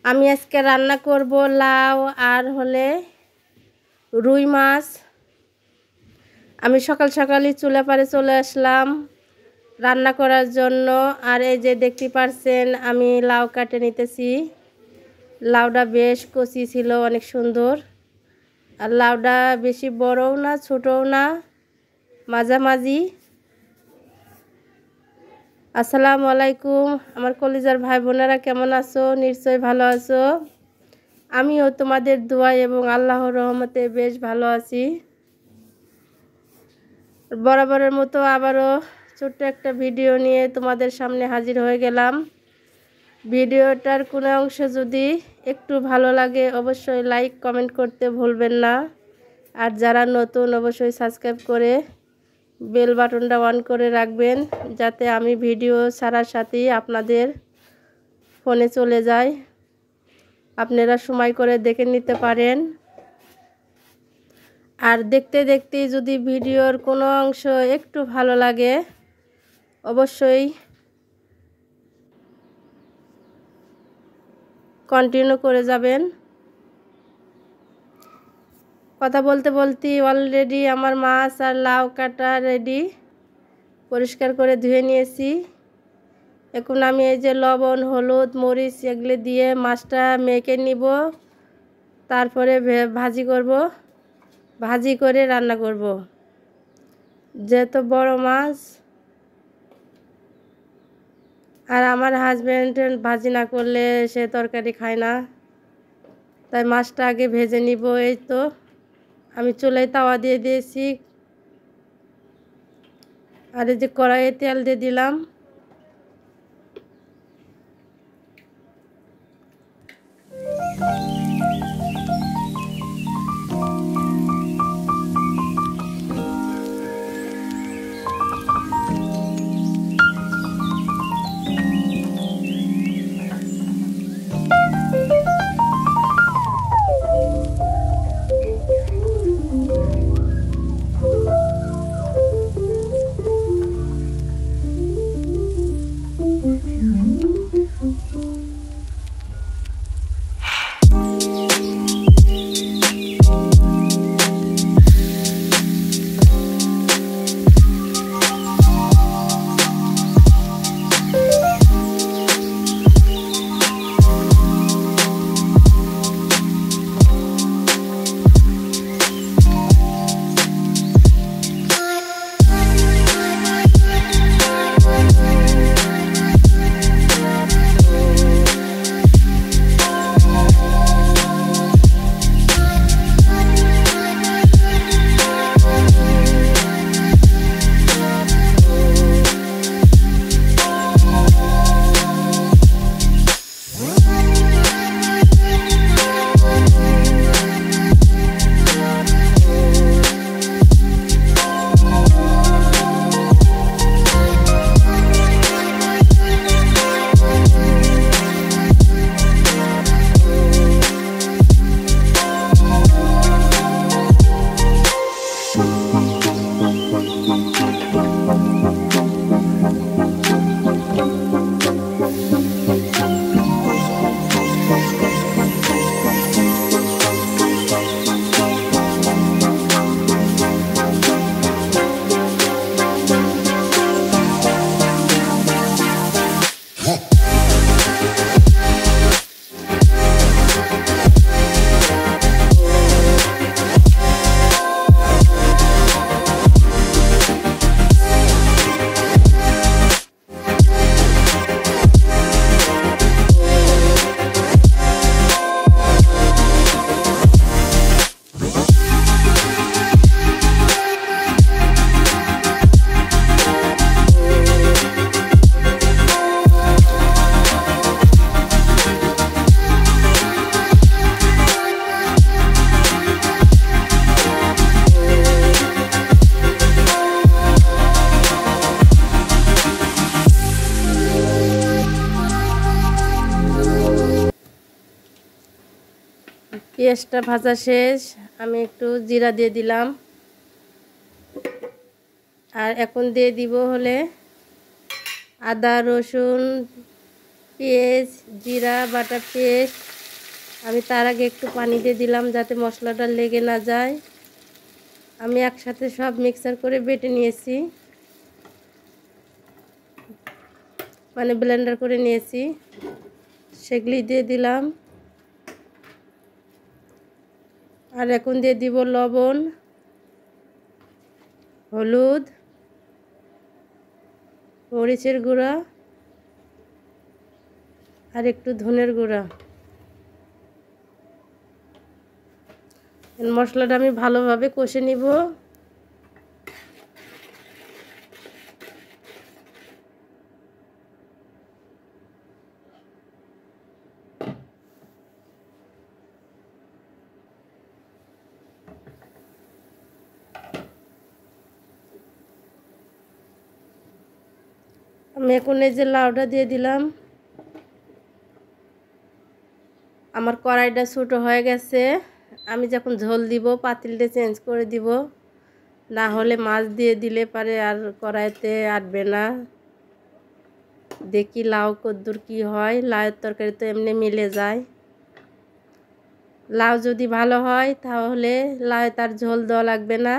আমি আজকে রান্না করব লাউ আর হলে রুই মাছ। আমি সকাল সকালই চুলা পারে চলে আসলাম রান্না করার জন্য। আর এই যে দেখতে পাচ্ছেন আমি লাউ কাটে নিতেছি। লাউটা বেশ কচি ছিল, অনেক সুন্দর। আর লাউটা বেশি বড়ও না ছোটও না, মাঝামাঝি। আসসালামু আলাইকুম আমার কলিজার ভাই বোনেরা, কেমন আছো? নিশ্চয়ই ভালো আছো। আমিও তোমাদের দোয়া এবং আল্লাহর রহমতে বেশ ভালো আছি। বরাবরের মতো আবারও ছোট্ট একটা ভিডিও নিয়ে তোমাদের সামনে হাজির হয়ে গেলাম। ভিডিওটার কোনো অংশ যদি একটু ভালো লাগে অবশ্যই লাইক কমেন্ট করতে ভুলবেন না। আর যারা নতুন অবশ্যই সাবস্ক্রাইব করে বেল বাটনটা অন করে রাখবেন, যাতে আমি ভিডিও ছাড়ার সাথেই আপনাদের ফোনে চলে যায়, আপনারা সময় করে দেখে নিতে পারেন। আর দেখতে দেখতে যদি ভিডিওর কোনো অংশ একটু ভালো লাগে অবশ্যই কন্টিনিউ করে যাবেন। কথা বলতে বলতে অলরেডি আমার মাছ আর লাউ কাটা রেডি, পরিষ্কার করে ধুয়ে নিয়েছি। এখন আমি এই যে লবণ হলুদ মরিচ এগুলো দিয়ে মাছটা মেখে নিব, তারপরে ভাজি করব, ভাজি করে রান্না করব। যেহেতু বড় মাছ আর আমার হাজব্যান্ড ভাজি না করলে সে তরকারি খায় না, তাই মাছটা আগে ভেজে নিব। এই তো আমি চুলায় তাওয়া দিয়ে দিয়েছি, আর এই যে কড়াইয়ে তেল দিয়ে দিলাম। পেঁয়াজটা ভাজা শেষ, আমি একটু জিরা দিয়ে দিলাম। আর এখন দিয়ে দিব হলে আদা রসুন পেঁয়াজ জিরা বাটা পেস্ট। আমি তার আগে একটু পানি দিয়ে দিলাম যাতে মশলাটা লেগে না যায়। আমি একসাথে সব মিক্সার করে বেটে নিয়েছি, মানে ব্লেন্ডার করে নিয়েছি, সেগুলি দিয়ে দিলাম। আর এখন দিয়ে দিব লবণ, হলুদ, মরিচের গুঁড়া আর একটু ধনের গুঁড়া। মশলাটা আমি ভালোভাবে কষে নিব। আমি এখন এই যে লাউটা দিয়ে দিলাম। আমার কড়াইটা ছোটো হয়ে গেছে, আমি যখন ঝোল দিব পাতিলটা চেঞ্জ করে দিব, না হলে মাছ দিয়ে দিলে পারে আর কড়াইতে আটবে না। দেখি লাউ কদ্দুর কি হয়। লাউয়ের তরকারি তো এমনি মিলে যায়। লাউ যদি ভালো হয় তাহলে লাউ তার ঝোল দেওয়া লাগবে না,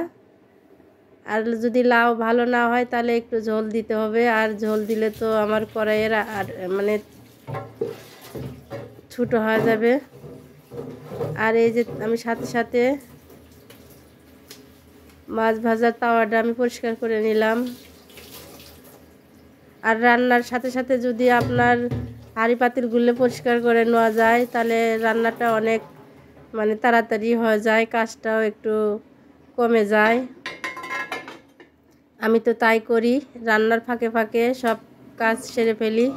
আর যদি লাউ ভালো না হয় তাহলে একটু ঝোল দিতে হবে। আর ঝোল দিলে তো আমার কড়াইয়ের আর মানে ছোটো হয়ে যাবে। আর এই যে আমি সাথে সাথে মাছ ভাজার তাওয়াটা আমি পরিষ্কার করে নিলাম। আর রান্নার সাথে সাথে যদি আপনার হাঁড়ি পাতিলগুলো পরিষ্কার করে নেওয়া যায় তাহলে রান্নাটা অনেক মানে তাড়াতাড়ি হয়ে যায়, কাজটাও একটু কমে যায়। আমি তো তাই করি, রান্নার ফাঁকে ফাঁকে সব কাজ সেরে ফেলি।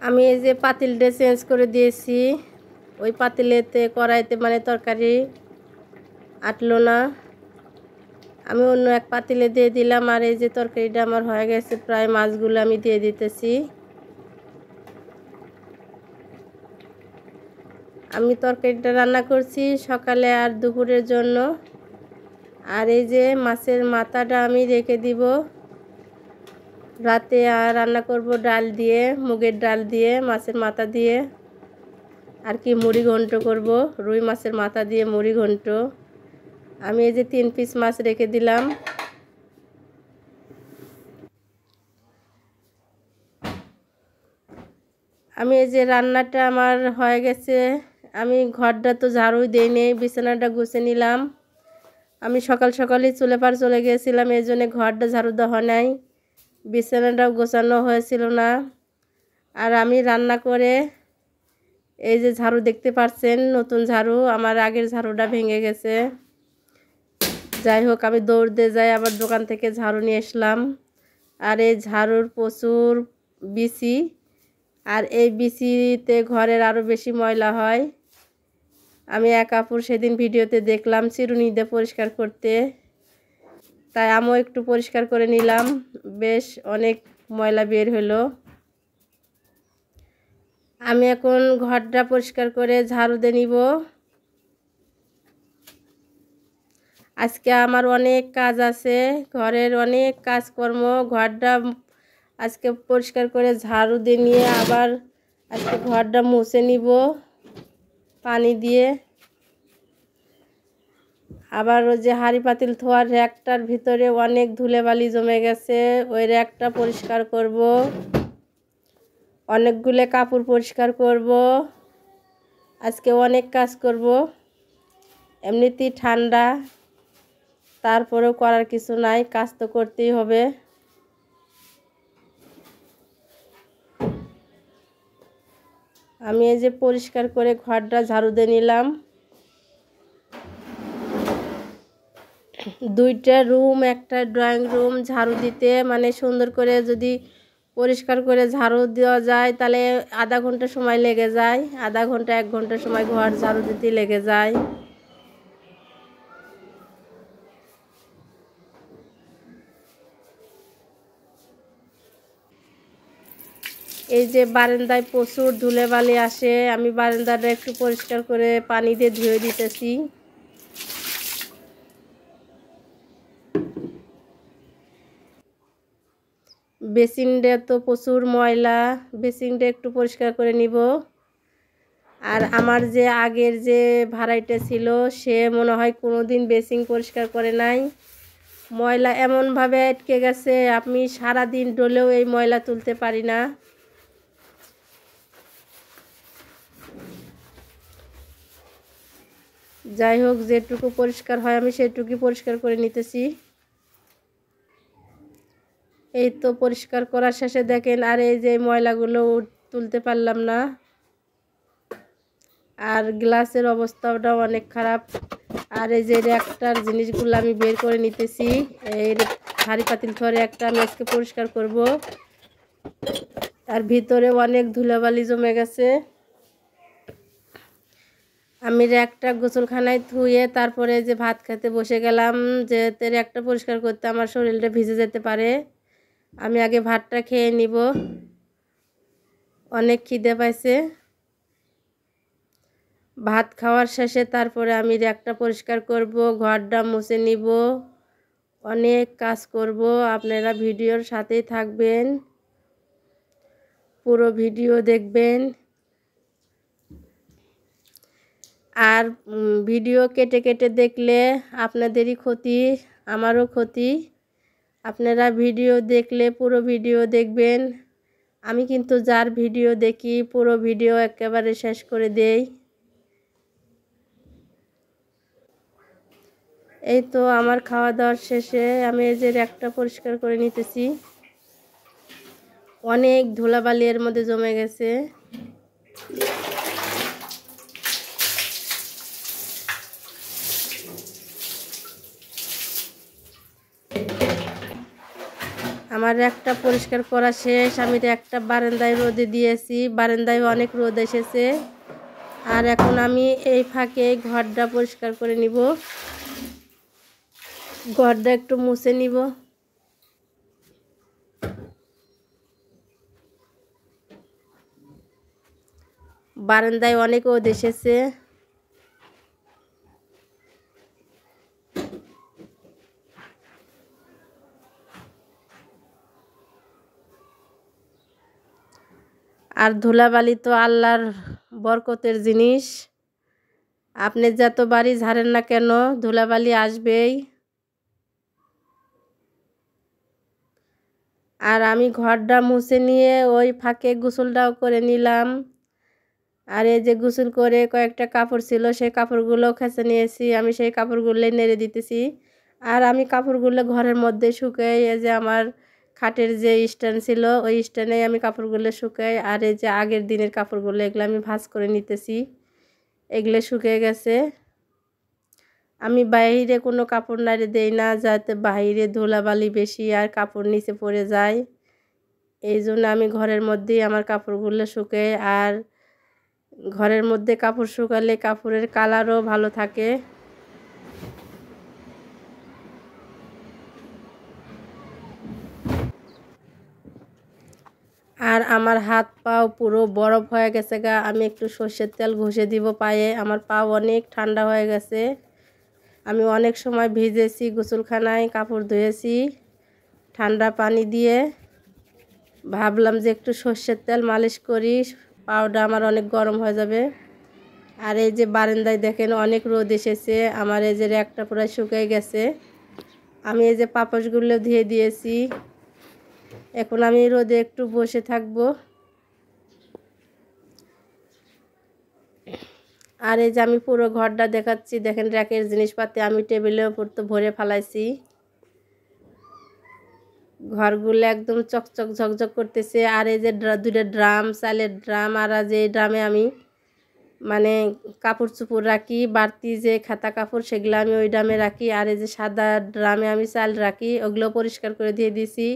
আমি এই যে পাতিলটা চেঞ্জ করে দিয়েছি, ওই পাতিলেতে কড়াইতে মানে তরকারি আটলো না, আমি অন্য এক পাতিলে দিয়ে দিলাম। আর এই যে তরকারিটা আমার হয়ে গেছে প্রায়, মাছগুলো আমি দিয়ে দিতেছি। আমি তরকারিটা রান্না করছি সকালে আর দুপুরের জন্য। আর এই যে মাছের মাথাটা আমি রেখে দিব রাতে, আর রান্না করব ডাল দিয়ে, মুগের ডাল দিয়ে, মাছের মাথা দিয়ে, আর কি মুড়ি ঘন্ট করব, রুই মাছের মাথা দিয়ে মুড়ি ঘন্ট। আমি এই যে 3 পিস মাছ রেখে দিলাম। আমি এই যে রান্নাটা আমার হয়ে গেছে, আমি ঘরটা তো ঝাড়ুই দেই নেই, বিছানাটা গুছিয়ে নিলাম। আমি সকাল সকালই চলে চলে গিয়েছিলাম, এই জন্য ঘরটা ঝাড়ু দেওয়া নাই, বিছানাটাও গোছানো হয়েছিল না। আর আমি রান্না করে এই যে ঝাড়ু দেখতে পাচ্ছেন, নতুন ঝাড়ু, আমার আগের ঝাড়ুটা ভেঙে গেছে। যাই হোক, আমি দৌড় দিয়ে যাই আবার দোকান থেকে ঝাড়ু নিয়ে আসলাম। আর এই ঝাড়ুর প্রচুর বিচি, আর এই বিচিতে ঘরের আরও বেশি ময়লা হয়। আমি এক আপুর সেদিন ভিডিওতে দেখলাম চিরুনি দিয়ে পরিষ্কার করতে, তাই আমিও একটু পরিষ্কার করে নিলাম, বেশ অনেক ময়লা বের হলো। আমি এখন ঘরটা পরিষ্কার করে ঝাড়ু দিয়ে নিব। আজকে আমার অনেক কাজ আছে, ঘরের অনেক কাজকর্ম, ঘরটা আজকে পরিষ্কার করে ঝাড়ু দিয়ে নিয়ে আবার আজকে ঘরটা মুছে নিব পানি দিয়ে। আবার ওই যে হাঁড়ি পাতিল ধোয়ার র্যাকটার ভিতরে অনেক ধুলোবালি জমে গেছে, ওই র্যাকটা পরিষ্কার করব। অনেকগুলো কাপড় পরিষ্কার করব, আজকে অনেক কাজ করব। এমনিতেই ঠান্ডা, তারপরেও করার কিছু নাই, কাজ তো করতেই হবে। আমি এই যে পরিষ্কার করে ঘরটা ঝাড়ু দিয়ে নিলাম। 2টা রুম, একটা ড্রয়িং রুম ঝাড়ু দিতে মানে সুন্দর করে যদি পরিষ্কার করে ঝাড়ু দেওয়া যায় তাহলে আধা ঘন্টা সময় লেগে যায়, আধা ঘন্টা 1 ঘন্টা সময় ঘর ঝাড়ু দিতে লেগে যায়। এই যে বারান্দায় প্রচুর ধুলোবালি আসে, আমি বারান্দাটা একটু পরিষ্কার করে পানি দিয়ে ধুয়ে দিতেছি। বেসিনটা তো প্রচুর ময়লা, বেসিনটা একটু পরিষ্কার করে নিব। আর আমার যে আগের যে ভাড়াইটা ছিল সে মনে হয় কোনোদিন বেসিন পরিষ্কার করে নাই। ময়লা এমনভাবে আটকে গেছে, আমি সারা দিন ডলেও এই ময়লা তুলতে পারি না। যাই হোক, যেটুকু পরিষ্কার হয় আমি সেটুকুই পরিষ্কার করে নিতেছি। এই তো পরিষ্কার করার শেষে দেখেন, আর এই যে ময়লাগুলো তুলতে পারলাম না। আর গ্লাসের অবস্থাটাও অনেক খারাপ। আর এই যে র্যাকটার জিনিসগুলো আমি বের করে নিতেছি। এই হাঁড়ি পাতিল থরে একটা আমি আজকে পরিষ্কার করব। আর ভিতরে অনেক ধুলাবালি জমে গেছে। আমি র্যাকটা গোসলখানায় ধুয়ে তারপরে যে ভাত খেতে বসে গেলাম, যে র্যাকটা পরিষ্কার করতে আমার শরীরটা ভিজে যেতে পারে। আমি আগে ভাতটা খেয়ে নিব, অনেক খিদে পাইছে। ভাত খাওয়ার শেষে তারপরে আমি র্যাকটা পরিষ্কার করব, ঘরটা মুছে নিব, অনেক কাজ করব। আপনারা ভিডিওর সাথেই থাকবেন, পুরো ভিডিও দেখবেন। আর ভিডিও কেটে কেটে দেখলে আপনাদেরই ক্ষতি, আমারও ক্ষতি। আপনারা ভিডিও দেখলে পুরো ভিডিও দেখবেন। আমি কিন্তু যার ভিডিও দেখি পুরো ভিডিও একেবারে শেষ করে দেই। এই তো আমার খাওয়া দাওয়ার শেষে আমি এই যে র্যাকটা পরিষ্কার করে নিতেছি। অনেক ধুলাবালি এর মধ্যে জমে গেছে। আমার র্যাকটা পরিষ্কার করা শেষ। আমি র্যাকটা বারান্দায় রোদে দিয়েছি, বারান্দায় অনেক রোদ এসেছে। আর এখন আমি এই ফাঁকে ঘরটা পরিষ্কার করে নিব, ঘরটা একটু মুছে নিব। বারান্দায় অনেক রোদ এসেছে। আর ধুলাবালি তো আল্লাহর বরকতের জিনিস। আপনি যত বাড়ি ঝাড়েন না কেন ধুলাবালি আসবেই। আর আমি ঘরটা মুছে নিয়ে ওই ফাঁকে গোসলটাও করে নিলাম। আর এই যে গোসল করে কয়েকটা কাপড় ছিল সেই কাপড়গুলো খেঁচে নিয়েছি, আমি সেই কাপড়গুলোই নেড়ে দিতেছি। আর আমি কাপড়গুলো ঘরের মধ্যে শুকাই। এই যে আমার খাটের যে স্ট্যান্ড ছিল ওই স্ট্যান্ডে আমি কাপড়গুলো শুকাই। আর এই যে আগের দিনের কাপড়গুলো এগুলো আমি ভাঁজ করে নিতেছি, এগুলো শুকিয়ে গেছে। আমি বাইরে কোনো কাপড় নাড়ে দেই না, যাতে বাইরে ধুলাবালি বেশি আর কাপড় নিচে পড়ে যায়। এই জন্য আমি ঘরের মধ্যেই আমার কাপড়গুলো শুকাই। আর ঘরের মধ্যে কাপড় শুকালে কাপড়ের কালারও ভালো থাকে। আর আমার হাত পাও পুরো বরফ হয়ে গেছে গা। আমি একটু সর্ষের তেল ঘষে দিব পায়ে, আমার পা অনেক ঠান্ডা হয়ে গেছে। আমি অনেক সময় ভিজেছি, গোসলখানায় কাপড় ধুয়েছি ঠান্ডা পানি দিয়ে। ভাবলাম যে একটু সর্ষের তেল মালিশ করি, পাউডার আমার অনেক গরম হয়ে যাবে। আর এই যে বারান্দায় দেখেন অনেক রোদ এসেছে, আমার এই যে র্যাকটা প্রায় শুকিয়ে গেছে। আমি এই যে পাপোশগুলো ধুয়ে দিয়েছি, এখন আমি রোদে একটু বসে থাকবো। আর এই যে আমি পুরো ঘরটা দেখাচ্ছি, দেখেন র্যাকের জিনিসপাতি আমি টেবিলের উপর তো ভরে ফেলাইছি। ঘরগুলো একদম চকচক ঝকঝক করতেছে। আর এই যে দুটো ড্রাম, চালের ড্রাম, আর যে ড্রামে আমি মানে কাপড় চোপড় রাখি, বাড়তি যে খাতা কাপড় সেগুলো আমি ওই ড্রামে রাখি। আর এই যে সাদা ড্রামে আমি চাল রাখি, ওগুলো পরিষ্কার করে দিয়ে দিয়েছি।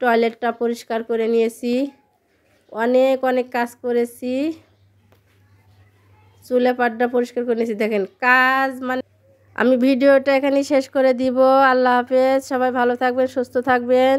টয়লেটটা পরিষ্কার করে নিয়েছি, অনেক অনেক কাজ করেছি। চুলে পাটটা পরিষ্কার করে নিয়েছি। দেখেন কাজ মানে আমি ভিডিওটা এখানেই শেষ করে দিব। আল্লাহ হাফেজ, সবাই ভালো থাকবেন, সুস্থ থাকবেন।